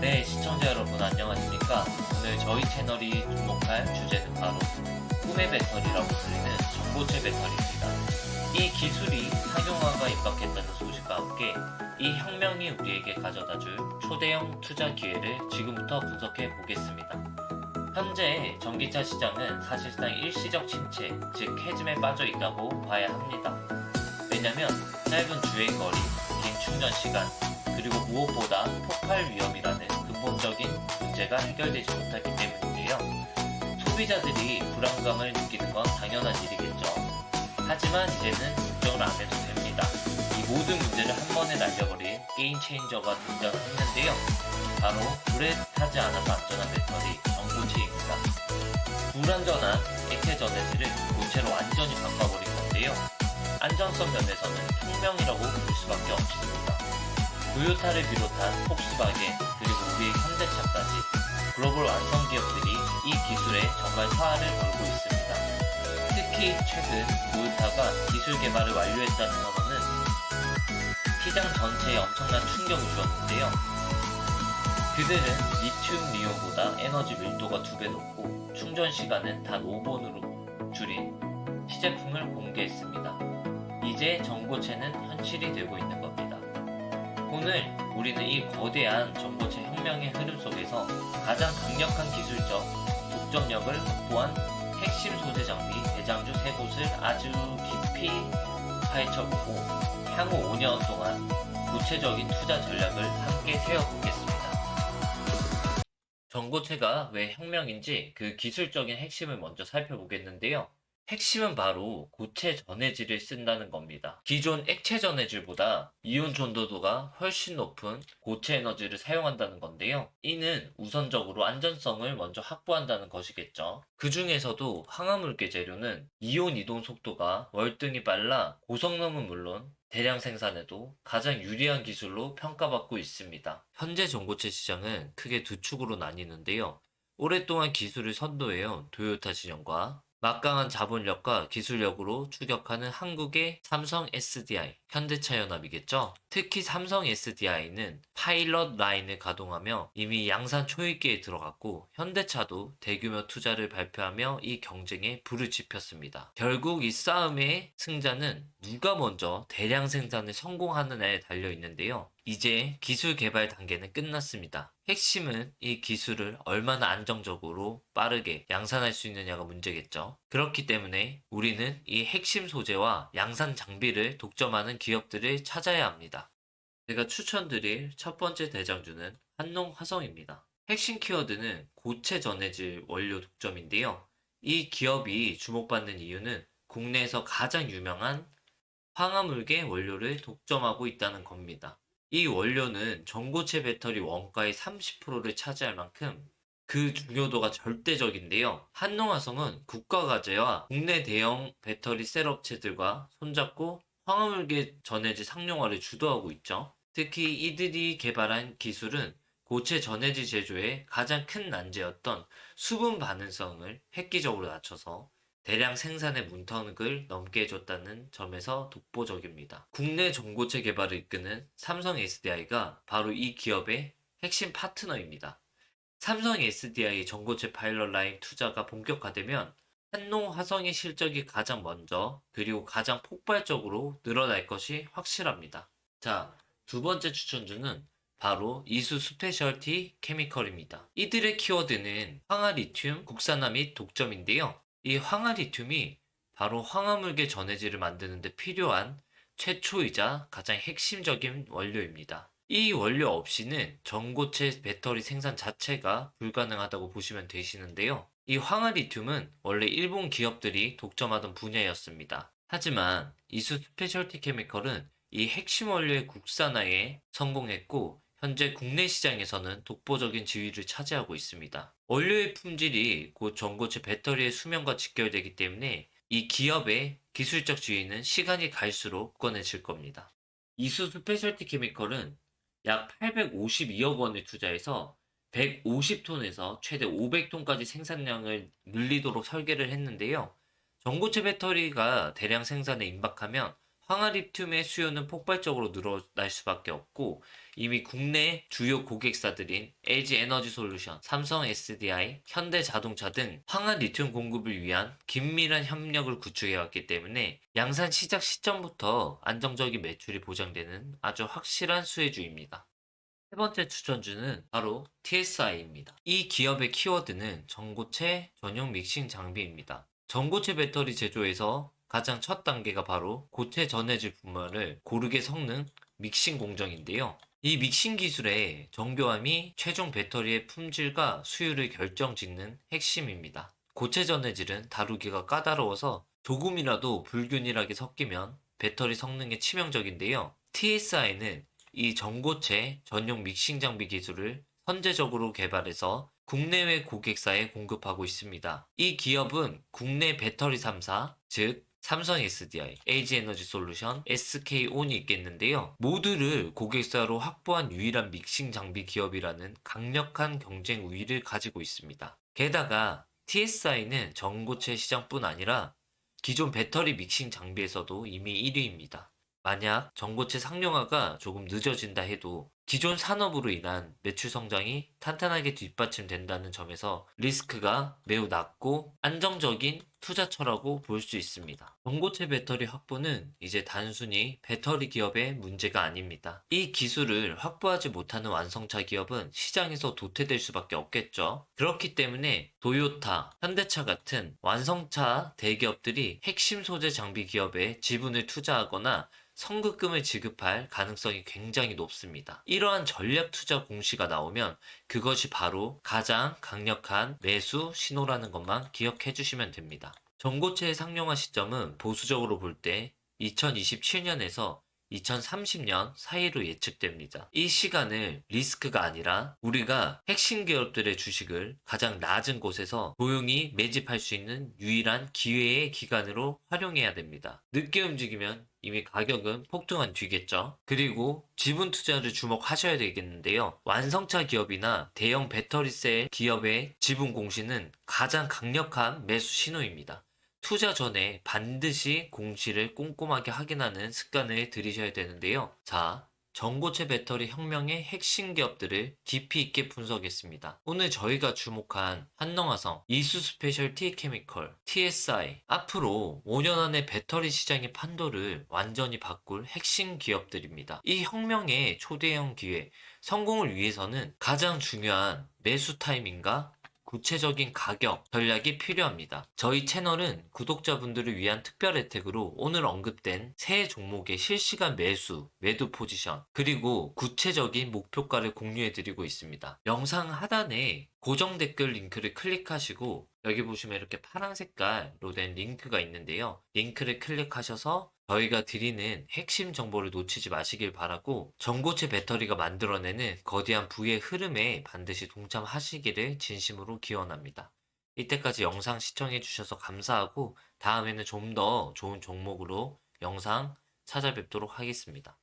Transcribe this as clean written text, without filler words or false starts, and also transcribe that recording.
네, 시청자 여러분 안녕하십니까? 오늘 저희 채널이 주목할 주제는 바로 꿈의 배터리라고 불리는 전고체 배터리입니다. 이 기술이 상용화가 임박했다는 소식과 함께 이 혁명이 우리에게 가져다줄 초대형 투자 기회를 지금부터 분석해 보겠습니다. 현재 전기차 시장은 사실상 일시적 침체, 즉 해즘에 빠져 있다고 봐야 합니다. 왜냐면 짧은 주행거리, 긴 충전 시간, 그리고 무엇보다 폭발 위험이라는 근본적인 문제가 해결되지 못했기 때문인데요. 소비자들이 불안감을 느끼는 건 당연한 일이겠죠. 하지만 이제는 걱정을 안 해도 됩니다. 이 모든 문제를 한 번에 날려버릴 게임 체인저가 등장을 했는데요. 바로 불에 타지 않아서 안전한 배터리, 전고체입니다. 불안전한 액체 전해질을 고체로 완전히 바꿔버린 건데요. 안전성 면에서는 혁명이라고 볼 수밖에 없습니다. 토요타를 비롯한 폭스바겐 그리고 우리의 현대차까지 글로벌 완성 기업들이 이 기술에 정말 사활을 걸고 있습니다. 특히 최근 토요타가 기술 개발을 완료했다는 선언은 시장 전체에 엄청난 충격을 주었는데요. 그들은 리튬이온보다 에너지 밀도가 2배 높고 충전 시간은 단 5분으로 줄인 시제품을 공개했습니다. 이제 전고체는 현실이 되고 있는 겁니다. 오늘 우리는 이 거대한 전고체 혁명의 흐름 속에서 가장 강력한 기술적 독점력을 확보한 핵심 소재 장비 대장주 3곳을 아주 깊이 파헤쳐보고 향후 5년 동안 구체적인 투자 전략을 함께 세워보겠습니다. 전고체가 왜 혁명인지 그 기술적인 핵심을 먼저 살펴보겠는데요. 핵심은 바로 고체 전해질을 쓴다는 겁니다. 기존 액체 전해질보다 이온 전도도가 훨씬 높은 고체 에너지를 사용한다는 건데요. 이는 우선적으로 안전성을 먼저 확보한다는 것이겠죠. 그 중에서도 황화물계 재료는 이온 이동 속도가 월등히 빨라 고성능은 물론 대량 생산에도 가장 유리한 기술로 평가받고 있습니다. 현재 전고체 시장은 크게 두 축으로 나뉘는데요. 오랫동안 기술을 선도해온 토요타 진영과 막강한 자본력과 기술력으로 추격하는 한국의 삼성 SDI, 현대차연합이겠죠. 특히 삼성 SDI는 파일럿 라인을 가동하며 이미 양산 초입기에 들어갔고 현대차도 대규모 투자를 발표하며 이 경쟁에 불을 지폈습니다. 결국 이 싸움의 승자는 누가 먼저 대량 생산을 성공하느냐에 달려 있는데요. 이제 기술 개발 단계는 끝났습니다. 핵심은 이 기술을 얼마나 안정적으로 빠르게 양산할 수 있느냐가 문제겠죠. 그렇기 때문에 우리는 이 핵심 소재와 양산 장비를 독점하는 기업들을 찾아야 합니다. 제가 추천드릴 첫 번째 대장주는 한농화성입니다. 핵심 키워드는 고체 전해질 원료 독점인데요. 이 기업이 주목받는 이유는 국내에서 가장 유명한 황화물계 원료를 독점하고 있다는 겁니다. 이 원료는 전고체 배터리 원가의 30%를 차지할 만큼 그 중요도가 절대적인데요. 한농화성은 국가과제와 국내 대형 배터리 셀 업체들과 손잡고 황화물계 전해질 상용화를 주도하고 있죠. 특히 이들이 개발한 기술은 고체 전해질 제조의 가장 큰 난제였던 수분 반응성을 획기적으로 낮춰서 대량 생산의 문턱을 넘게 해줬다는 점에서 독보적입니다. 국내 전고체 개발을 이끄는 삼성 SDI가 바로 이 기업의 핵심 파트너입니다. 삼성 SDI 전고체 파일럿 라인 투자가 본격화되면 한농화성의 실적이 가장 먼저 그리고 가장 폭발적으로 늘어날 것이 확실합니다. 자, 두 번째 추천주는 바로 이수 스페셜티 케미컬입니다. 이들의 키워드는 황화리튬 국산화 및 독점인데요. 이 황화리튬이 바로 황화물계 전해질을 만드는 데 필요한 최초이자 가장 핵심적인 원료입니다. 이 원료 없이는 전고체 배터리 생산 자체가 불가능하다고 보시면 되시는데요. 이 황화리튬은 원래 일본 기업들이 독점하던 분야였습니다. 하지만 이수 스페셜티 케미컬은 이 핵심 원료의 국산화에 성공했고 현재 국내 시장에서는 독보적인 지위를 차지하고 있습니다. 원료의 품질이 곧 전고체 배터리의 수명과 직결되기 때문에 이 기업의 기술적 지위는 시간이 갈수록 굳건해질 겁니다. 이수 스페셜티 케미컬은 약 852억 원을 투자해서 150톤에서 최대 500톤까지 생산량을 늘리도록 설계를 했는데요. 전고체 배터리가 대량 생산에 임박하면 황화리튬의 수요는 폭발적으로 늘어날 수밖에 없고 이미 국내 주요 고객사들인 LG에너지솔루션, 삼성 SDI, 현대자동차 등 황화리튬 공급을 위한 긴밀한 협력을 구축해왔기 때문에 양산 시작 시점부터 안정적인 매출이 보장되는 아주 확실한 수혜주입니다. 세 번째 추천주는 바로 TSI입니다. 이 기업의 키워드는 전고체 전용 믹싱 장비입니다. 전고체 배터리 제조에서 가장 첫 단계가 바로 고체 전해질 분말을 고르게 섞는 믹싱 공정인데요. 이 믹싱 기술의 정교함이 최종 배터리의 품질과 수율을 결정짓는 핵심입니다. 고체 전해질은 다루기가 까다로워서 조금이라도 불균일하게 섞이면 배터리 성능에 치명적인데요. TSI는 이 전고체 전용 믹싱 장비 기술을 선제적으로 개발해서 국내외 고객사에 공급하고 있습니다. 이 기업은 국내 배터리 3사, 즉 삼성 SDI, LG에너지솔루션, SK온이 있겠는데요. 모두를 고객사로 확보한 유일한 믹싱 장비 기업이라는 강력한 경쟁 우위를 가지고 있습니다. 게다가 TSI는 전고체 시장뿐 아니라 기존 배터리 믹싱 장비에서도 이미 1위입니다. 만약 전고체 상용화가 조금 늦어진다 해도 기존 산업으로 인한 매출 성장이 탄탄하게 뒷받침된다는 점에서 리스크가 매우 낮고 안정적인 투자처라고 볼 수 있습니다. 전고체 배터리 확보는 이제 단순히 배터리 기업의 문제가 아닙니다. 이 기술을 확보하지 못하는 완성차 기업은 시장에서 도태될 수밖에 없겠죠. 그렇기 때문에 도요타, 현대차 같은 완성차 대기업들이 핵심 소재 장비 기업에 지분을 투자하거나 선급금을 지급할 가능성이 굉장히 높습니다. 이러한 전략 투자 공시가 나오면 그것이 바로 가장 강력한 매수 신호라는 것만 기억해 주시면 됩니다. 전고체의 상용화 시점은 보수적으로 볼 때 2027년에서 2030년 사이로 예측됩니다. 이 시간을 리스크가 아니라 우리가 핵심 기업들의 주식을 가장 낮은 곳에서 조용히 매집할 수 있는 유일한 기회의 기간으로 활용해야 됩니다. 늦게 움직이면 이미 가격은 폭등한 뒤겠죠. 그리고 지분 투자를 주목하셔야 되겠는데요. 완성차 기업이나 대형 배터리셀 기업의 지분 공시는 가장 강력한 매수 신호입니다. 투자 전에 반드시 공시를 꼼꼼하게 확인하는 습관을 들이셔야 되는데요. 자, 전고체 배터리 혁명의 핵심 기업들을 깊이 있게 분석했습니다. 오늘 저희가 주목한 한농화성, 이수스페셜 T케미컬, TSI, 앞으로 5년 안에 배터리 시장의 판도를 완전히 바꿀 핵심 기업들입니다. 이 혁명의 초대형 기회, 성공을 위해서는 가장 중요한 매수 타이밍과 구체적인 가격, 전략이 필요합니다. 저희 채널은 구독자분들을 위한 특별 혜택으로 오늘 언급된 세 종목의 실시간 매수, 매도 포지션, 그리고 구체적인 목표가를 공유해드리고 있습니다. 영상 하단에 고정 댓글 링크를 클릭하시고 여기 보시면 이렇게 파란 색깔로 된 링크가 있는데요. 링크를 클릭하셔서 저희가 드리는 핵심 정보를 놓치지 마시길 바라고 전고체 배터리가 만들어내는 거대한 부의 흐름에 반드시 동참하시기를 진심으로 기원합니다. 이때까지 영상 시청해주셔서 감사하고 다음에는 좀 더 좋은 종목으로 영상 찾아뵙도록 하겠습니다.